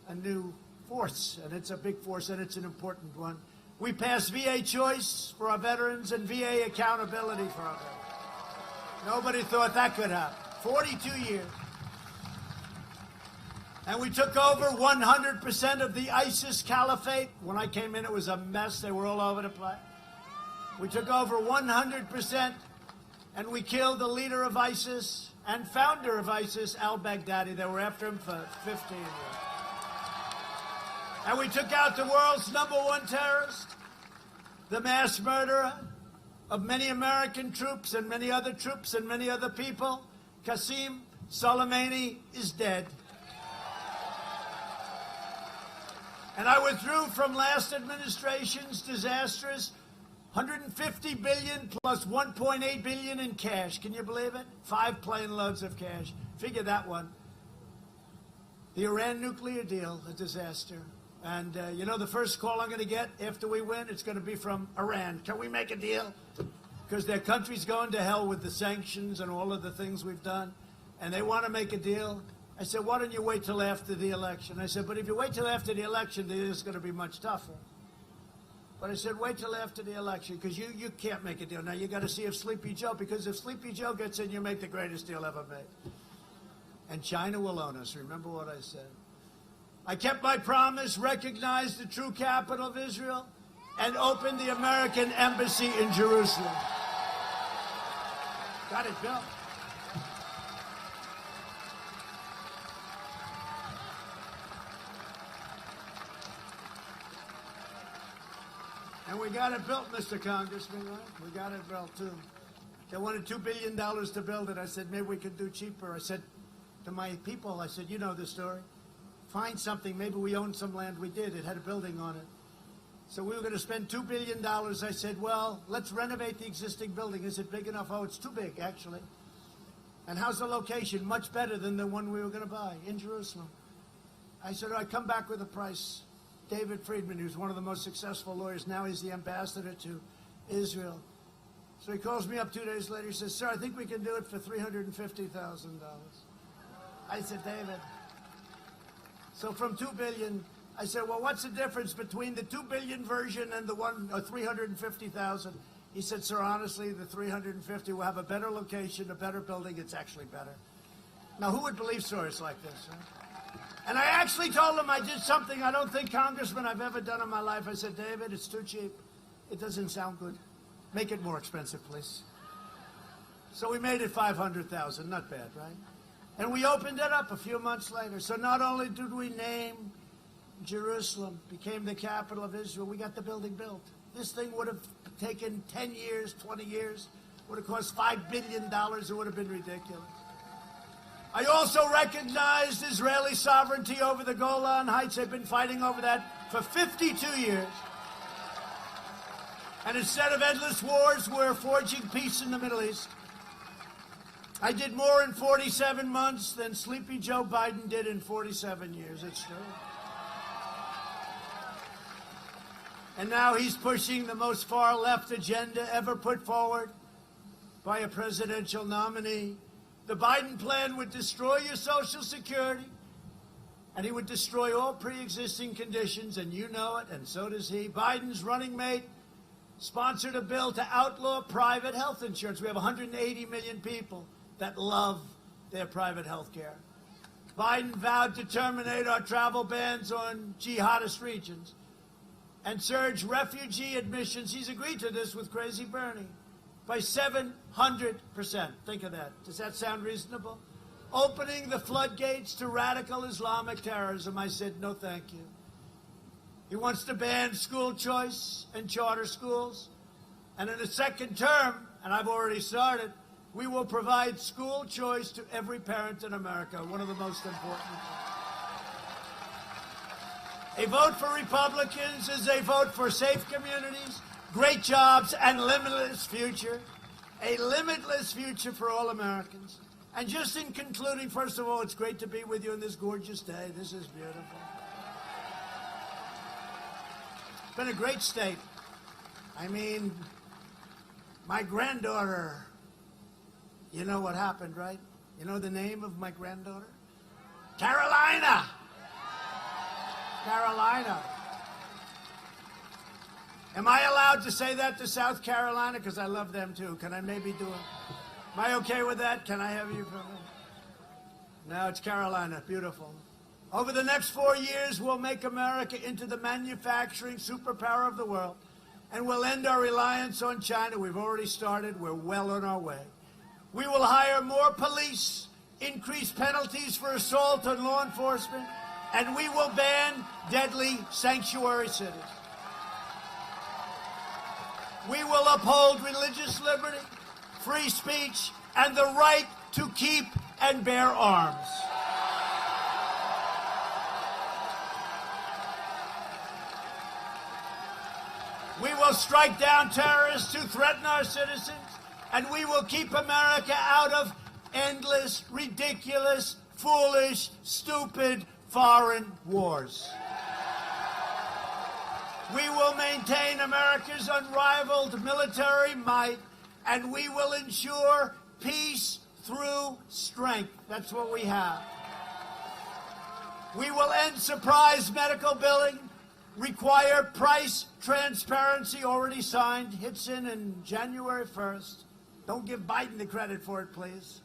a new force. And it's a big force, and it's an important one. We passed VA choice for our veterans and VA accountability for our veterans. Nobody thought that could happen. 42 years. And we took over 100% of the ISIS caliphate. When I came in, it was a mess. They were all over the place. We took over 100%, and we killed the leader of ISIS and founder of ISIS, al-Baghdadi. They were after him for 15 years. And we took out the world's #1 terrorist, the mass murderer of many American troops and many other troops and many other people. Qasem Soleimani is dead. And I withdrew from last administration's disastrous $150 billion plus $1.8 billion in cash. Can you believe it? 5 plane loads of cash. Figure that one. The Iran nuclear deal, a disaster. And the first call I'm going to get after we win, it's going to be from Iran. Can we make a deal? Because their country's going to hell with the sanctions and all of the things we've done. And they want to make a deal. I said, why don't you wait till after the election? I said, but if you wait till after the election, the deal's going to be much tougher. But I said, wait till after the election, because you can't make a deal. Now, you got to see if Sleepy Joe, because if Sleepy Joe gets in, you make the greatest deal ever made. And China will own us. Remember what I said. I kept my promise, recognized the true capital of Israel, and opened the American embassy in Jerusalem. Got it built. And we got it built, Mr. Congressman, right? We got it built, too. They wanted $2 billion to build it. I said, maybe we could do cheaper. I said to my people, I said, you know the story. Find something. Maybe we own some land. We did. It had a building on it. So we were going to spend $2 billion. I said, well, let's renovate the existing building. Is it big enough? Oh, it's too big, actually. And how's the location? Much better than the one we were going to buy in Jerusalem. I said, all right, come back with a price. David Friedman, who's one of the most successful lawyers, now he's the ambassador to Israel. So he calls me up 2 days later. He says, sir, I think we can do it for $350,000. I said, David. So from $2 billion, I said, well, what's the difference between the $2 billion version and the one, or $350,000? He said, sir, honestly, the $350 will have a better location, a better building. It's actually better. Now, who would believe stories like this? Huh? And I actually told him I did something I don't think, Congressman, I've ever done in my life. I said, David, it's too cheap. It doesn't sound good. Make it more expensive, please. So we made it $500,000. Not bad, right? And we opened it up a few months later. So not only did we name Jerusalem, became the capital of Israel, we got the building built. This thing would have taken 10 years, 20 years. Would have cost $5 billion. It would have been ridiculous. I also recognized Israeli sovereignty over the Golan Heights. I've been fighting over that for 52 years. And instead of endless wars, we're forging peace in the Middle East. I did more in 47 months than Sleepy Joe Biden did in 47 years. It's true. And now he's pushing the most far-left agenda ever put forward by a presidential nominee. The Biden plan would destroy your Social Security, and he would destroy all pre-existing conditions, and you know it, and so does he. Biden's running mate sponsored a bill to outlaw private health insurance. We have 180 million people that love their private health care. Biden vowed to terminate our travel bans on jihadist regions and surge refugee admissions. He's agreed to this with Crazy Bernie by 700%. Think of that. Does that sound reasonable? Opening the floodgates to radical Islamic terrorism. I said, no, thank you. He wants to ban school choice and charter schools. And in the second term, and I've already started, we will provide school choice to every parent in America, one of the most important things. A vote for Republicans is a vote for safe communities, great jobs, and limitless future. A limitless future for all Americans. And just in concluding, first of all, it's great to be with you on this gorgeous day. This is beautiful. It's been a great state. I mean, my granddaughter, you know what happened, right? You know the name of my granddaughter? Carolina. Carolina. Am I allowed to say that to South Carolina? Because I love them too. Can I maybe do it? Am I okay with that? Can I have you from it? No, it's Carolina. Beautiful. Over the next 4 years, we'll make America into the manufacturing superpower of the world. And we'll end our reliance on China. We've already started. We're well on our way. We will hire more police, increase penalties for assault on law enforcement, and we will ban deadly sanctuary cities. We will uphold religious liberty, free speech, and the right to keep and bear arms. We will strike down terrorists who threaten our citizens, and we will keep America out of endless, ridiculous, foolish, stupid foreign wars. We will maintain America's unrivaled military might, and we will ensure peace through strength. That's what we have. We will end surprise medical billing, require price transparency, already signed, hits in January 1st. Don't give Biden the credit for it, please.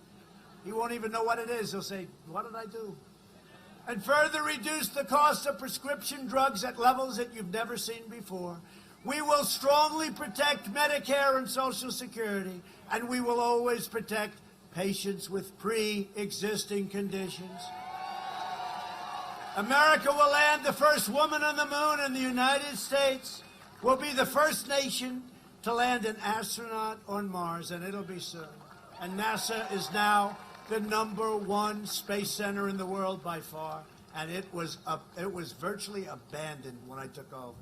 He won't even know what it is. He'll say, what did I do? And further reduce the cost of prescription drugs at levels that you've never seen before. We will strongly protect Medicare and Social Security, and we will always protect patients with pre-existing conditions. America will land the first woman on the moon, and the United States will be the first nation to land an astronaut on Mars, and it'll be soon. And NASA is now the #1 space center in the world by far, and it was virtually abandoned when I took over.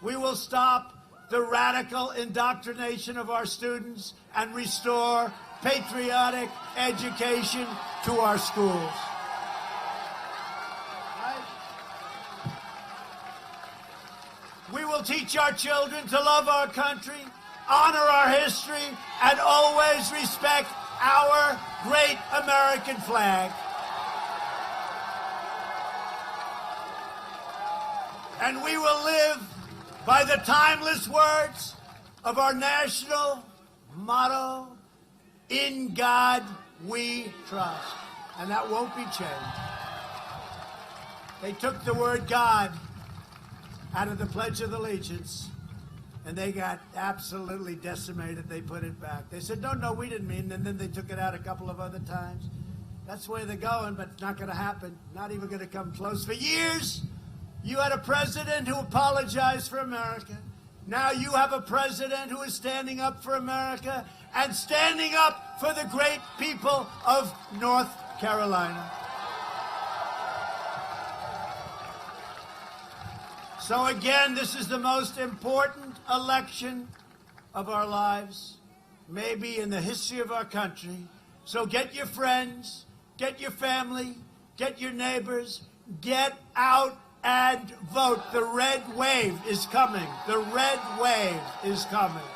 We will stop the radical indoctrination of our students and restore patriotic education to our schools. We will teach our children to love our country, honor our history, and always respect our great American flag. And we will live by the timeless words of our national motto, "In God we trust." And that won't be changed. They took the word God out of the Pledge of Allegiance, and they got absolutely decimated. They put it back. They said, no, we didn't mean, and then they took it out a couple of other times. That's where they're going, but it's not going to happen. Not even going to come close. For years, you had a president who apologized for America. Now you have a president who is standing up for America and standing up for the great people of North Carolina. So again, this is the most important election of our lives, maybe in the history of our country. So get your friends, get your family, get your neighbors, get out and vote. The red wave is coming. The red wave is coming.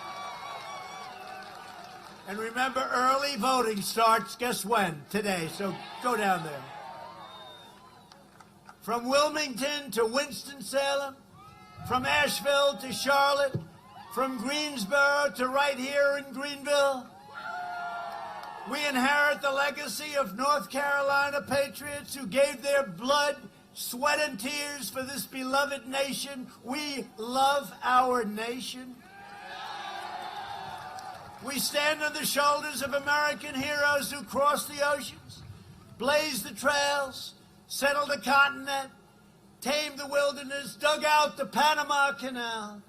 And remember, early voting starts, guess when? Today. So go down there. From Wilmington to Winston-Salem, from Asheville to Charlotte, from Greensboro to right here in Greenville, we inherit the legacy of North Carolina patriots who gave their blood, sweat, and tears for this beloved nation. We love our nation. We stand on the shoulders of American heroes who crossed the oceans, blazed the trails, settled the continent, tamed the wilderness, dug out the Panama Canal,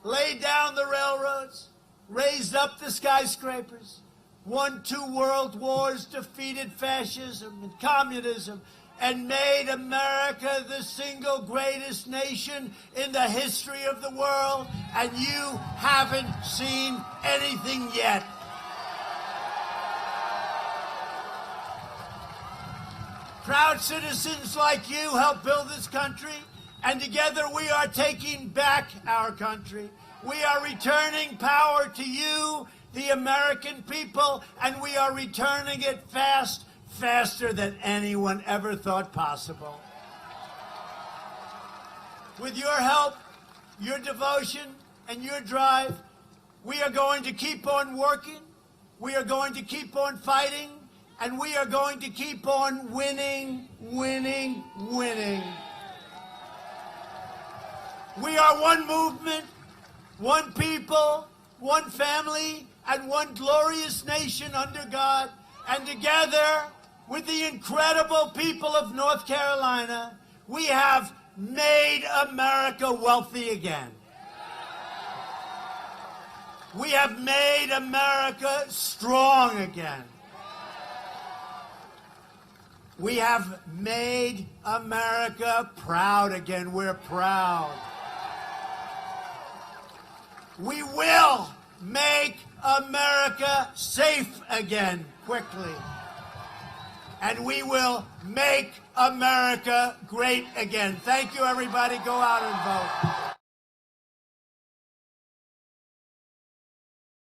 laid down the railroads, raised up the skyscrapers, won 2 world wars, defeated fascism and communism, and made America the single greatest nation in the history of the world, and you haven't seen anything yet. Proud citizens like you help build this country, and together we are taking back our country. We are returning power to you, the American people, and we are returning it faster than anyone ever thought possible. With your help, your devotion, and your drive, we are going to keep on working, we are going to keep on fighting, and we are going to keep on winning, winning, winning. We are one movement, one people, one family, and one glorious nation under God. And together, with the incredible people of North Carolina, we have made America wealthy again. We have made America strong again. We have made America proud again. We're proud. We will make America safe again quickly. And we will make America great again. Thank you, everybody. Go out and vote.